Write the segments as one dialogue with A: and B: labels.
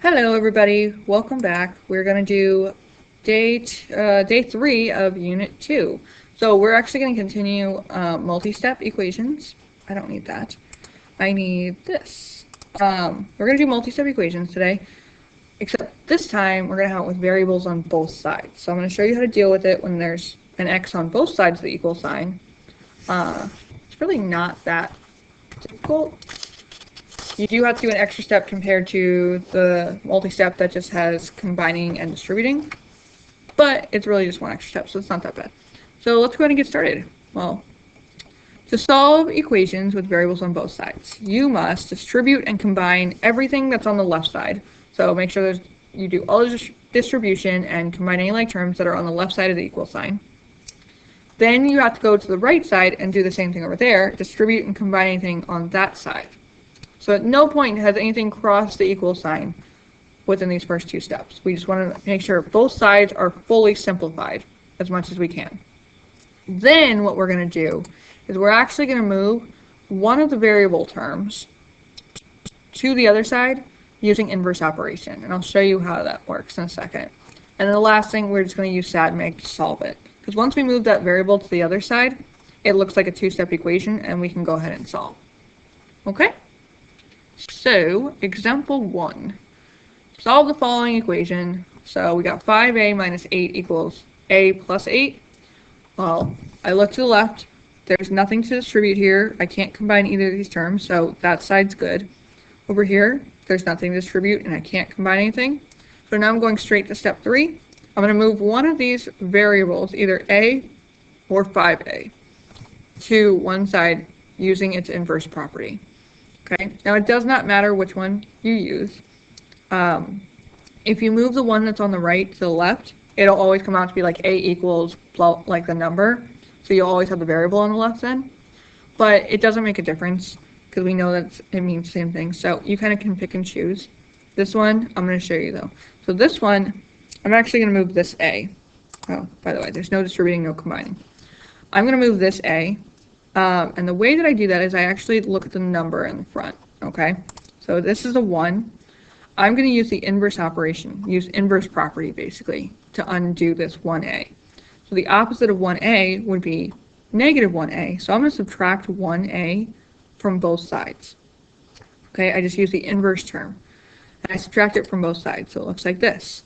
A: Hello, everybody. Welcome back. We're going to do day 3 of Unit 2. So we're actually going to continue multi-step equations. I don't need that. I need this. We're going to do multi-step equations today, except this time we're going to have it with variables on both sides. So I'm going to show you how to deal with it when there's an x on both sides of the equal sign. It's really not that difficult. You do have to do an extra step compared to the multi-step that just has combining and distributing, but it's really just one extra step, so it's not that bad. So let's go ahead and get started. Well, to solve equations with variables on both sides, you must distribute and combine everything that's on the left side. So make sure you do all the distribution and combine any like terms that are on the left side of the equal sign. Then you have to go to the right side and do the same thing over there, distribute and combine anything on that side. So at no point has anything crossed the equal sign within these first two steps. We just want to make sure both sides are fully simplified as much as we can. Then what we're going to do is we're actually going to move one of the variable terms to the other side using inverse operation. And I'll show you how that works in a second. And then the last thing, we're just going to use SATMAG to solve it. Because once we move that variable to the other side, it looks like a two-step equation and we can go ahead and solve. Okay? So, example 1. Solve the following equation. So we got 5a minus 8 equals a plus 8. Well, I look to the left. There's nothing to distribute here. I can't combine either of these terms, so that side's good. Over here, there's nothing to distribute, and I can't combine anything. So now I'm going straight to step 3. I'm going to move one of these variables, either a or 5a, to one side using its inverse property. Okay, now it does not matter which one you use. If you move the one that's on the right to the left, it'll always come out to be like a equals like the number. So you'll always have the variable on the left then. But it doesn't make a difference because we know that it means the same thing. So you kind of can pick and choose. This one, I'm going to show you though. So this one, I'm actually going to move this a. Oh, by the way, there's no distributing, no combining. I'm going to move this a. And the way that I do that is I actually look at the number in the front, okay? So this is a 1. I'm going to use the inverse operation, use inverse property basically, to undo this 1a. So the opposite of 1a would be negative 1a. So I'm going to subtract 1a from both sides. Okay, I just use the inverse term. And I subtract it from both sides, so it looks like this.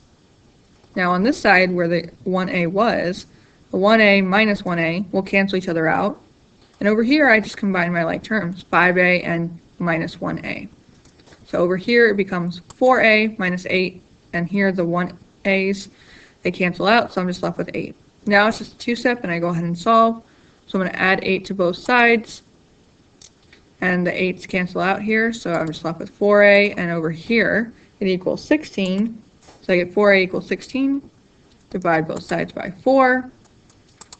A: Now on this side where the 1a was, the 1a minus 1a will cancel each other out. And over here, I just combine my like terms, 5a and minus 1a. So over here, it becomes 4a minus 8, and here the 1a's, they cancel out, so I'm just left with 8. Now it's just a two-step, and I go ahead and solve. So I'm going to add 8 to both sides, and the 8's cancel out here, so I'm just left with 4a, and over here, it equals 16. So I get 4a equals 16, divide both sides by 4,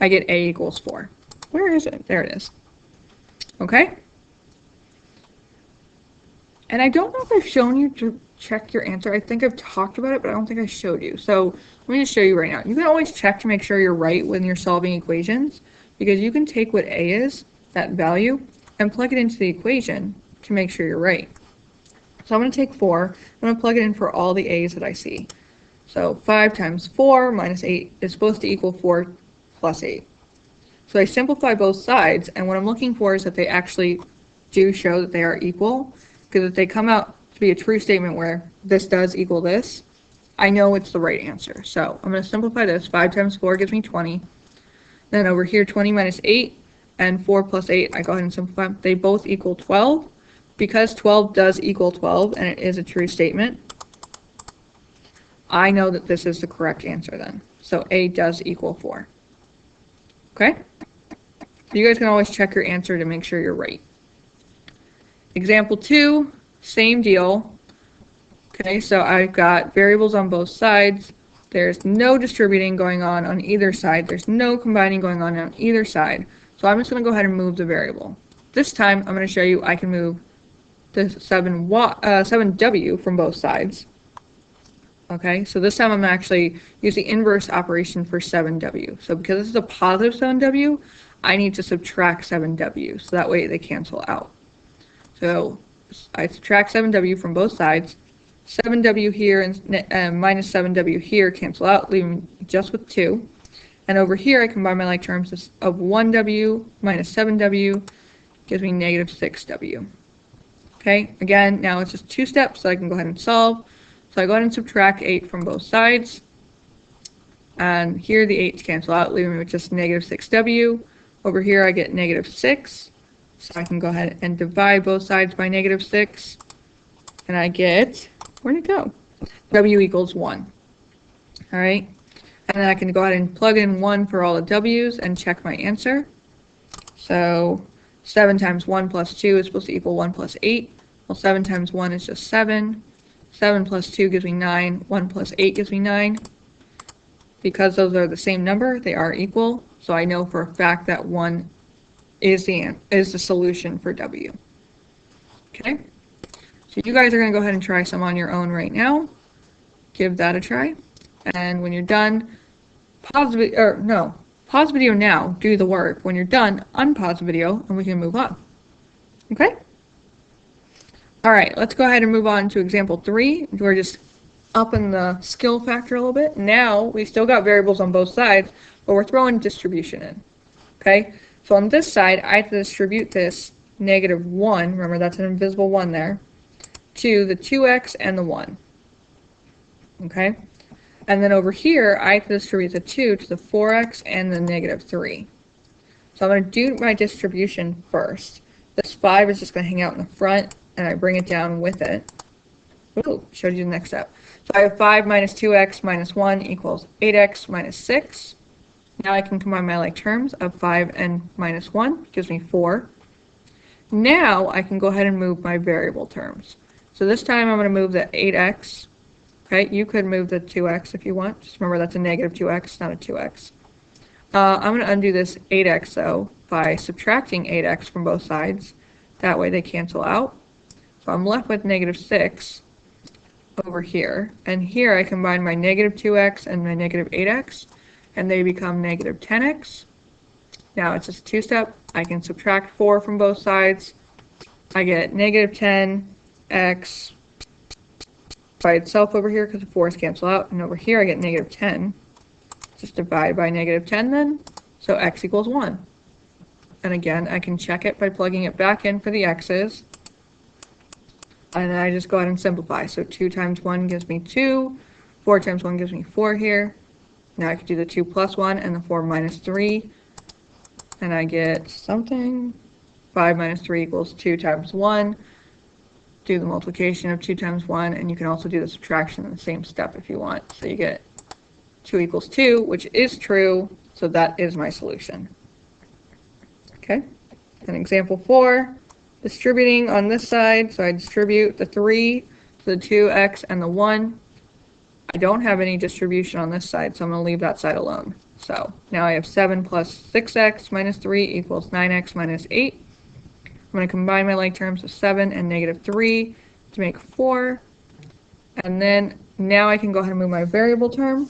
A: I get a equals 4. Where is it? There it is. Okay? And I don't know if I've shown you to check your answer. I think I've talked about it, but I don't think I showed you. So let me just show you right now. You can always check to make sure you're right when you're solving equations, because you can take what a is, that value, and plug it into the equation to make sure you're right. So I'm going to take 4. I'm going to plug it in for all the a's that I see. So 5 times 4 minus 8 is supposed to equal 4 plus 8. So I simplify both sides, and what I'm looking for is that they actually do show that they are equal, because if they come out to be a true statement where this does equal this, I know it's the right answer. So I'm going to simplify this. 5 times 4 gives me 20. Then over here, 20 minus 8 and 4 plus 8, I go ahead and simplify. They both equal 12. Because 12 does equal 12, and it is a true statement, I know that this is the correct answer then. So a does equal 4. Okay? You guys can always check your answer to make sure you're right. Example 2, same deal. Okay, so I've got variables on both sides. There's no distributing going on either side. There's no combining going on either side. So I'm just going to go ahead and move the variable. This time, I'm going to show you I can move the 7w from both sides. Okay, so this time I'm actually use the inverse operation for 7w. So because this is a positive 7w, I need to subtract 7w, so that way they cancel out. So I subtract 7w from both sides, 7w here and minus 7w here cancel out, leaving me just with 2. And over here, I combine my like terms of 1w minus 7w gives me negative 6w. Okay, again, now it's just 2 steps, so I can go ahead and solve. So I go ahead and subtract 8 from both sides. And here the 8's cancel out, leaving me with just negative 6w. Over here, I get negative 6. So I can go ahead and divide both sides by negative 6. And I get, where'd it go? W equals 1. All right. And then I can go ahead and plug in 1 for all the w's and check my answer. So 7 times 1 plus 2 is supposed to equal 1 plus 8. Well, 7 times 1 is just 7. 7 plus 2 gives me 9. 1 plus 8 gives me 9. Because those are the same number, they are equal. So I know for a fact that 1 is the solution for W. Okay? So you guys are going to go ahead and try some on your own right now. Give that a try. And when you're done, pause the video now, do the work. When you're done, unpause the video, and we can move on. Okay? All right, let's go ahead and move on to example 3. We're just upping the skill factor a little bit. Now, we still got variables on both sides, but we're throwing distribution in. Okay? So on this side, I have to distribute this negative 1, remember that's an invisible 1 there, to the 2x and the 1. Okay? And then over here, I have to distribute the 2 to the 4x and the negative 3. So I'm going to do my distribution first. This 5 is just going to hang out in the front, and I bring it down with it. Ooh, showed you the next step. So I have 5 minus 2x minus 1 equals 8x minus 6. Now I can combine my like terms of 5 and minus 1, gives me 4. Now I can go ahead and move my variable terms. So this time I'm going to move the 8x. Okay, you could move the 2x if you want. Just remember that's a negative 2x, not a 2x. I'm going to undo this 8x though by subtracting 8x from both sides. That way they cancel out. So I'm left with negative 6 over here. And here I combine my negative 2x and my negative 8x, and they become negative 10x. Now it's just a 2-step. I can subtract 4 from both sides. I get negative 10x by itself over here because the 4's cancel out, and over here I get negative 10. Just divide by negative 10 then, so x equals 1. And again, I can check it by plugging it back in for the x's, and then I just go ahead and simplify. So 2 times 1 gives me 2, 4 times 1 gives me 4 here. Now I can do the 2 plus 1 and the 4 minus 3, and I get something. 5 minus 3 equals 2 times 1. Do the multiplication of 2 times 1, and you can also do the subtraction in the same step if you want. So you get 2 equals 2, which is true, so that is my solution. Okay, and example 4, distributing on this side, so I distribute the 3 to the 2x and the 1. I don't have any distribution on this side, so I'm going to leave that side alone. So now I have 7 plus 6x minus 3 equals 9x minus 8. I'm going to combine my like terms of 7 and negative 3 to make 4. And then now I can go ahead and move my variable term.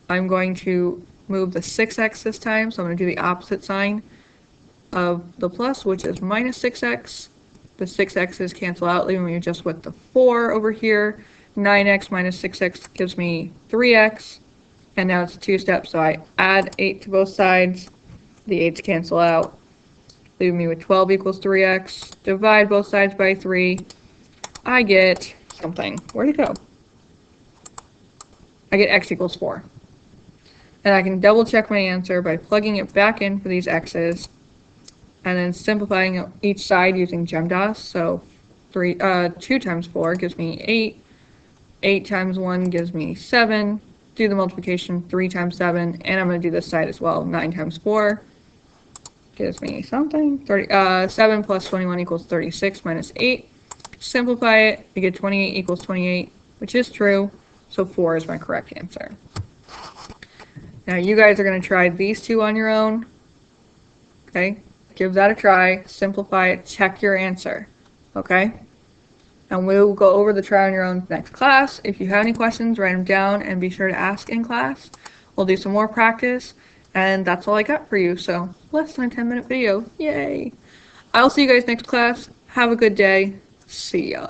A: I'm going to move the 6x this time, so I'm going to do the opposite sign of the plus, which is minus 6x. The 6x's cancel out, leaving me just with the 4 over here. 9x minus 6x gives me 3x. And now it's a 2-step, so I add 8 to both sides. The 8's cancel out, leaving me with 12 equals 3x. Divide both sides by 3. I get something. Where'd it go? I get x equals 4. And I can double check my answer by plugging it back in for these x's and then simplifying each side using GEMDAS. So 2 times 4 gives me 8. 8 times 1 gives me 7. Do the multiplication, 3 times 7, and I'm going to do this side as well. 9 times 4 gives me something. 7 plus 21 equals 36 minus 8. Simplify it, you get 28 equals 28, which is true, so 4 is my correct answer. Now you guys are going to try these two on your own. Okay, give that a try, simplify it, check your answer. Okay, and we'll go over the try on your own next class. If you have any questions, write them down and be sure to ask in class. We'll do some more practice, and that's all I got for you. So less than a 10-minute video. Yay! I'll see you guys next class. Have a good day. See ya.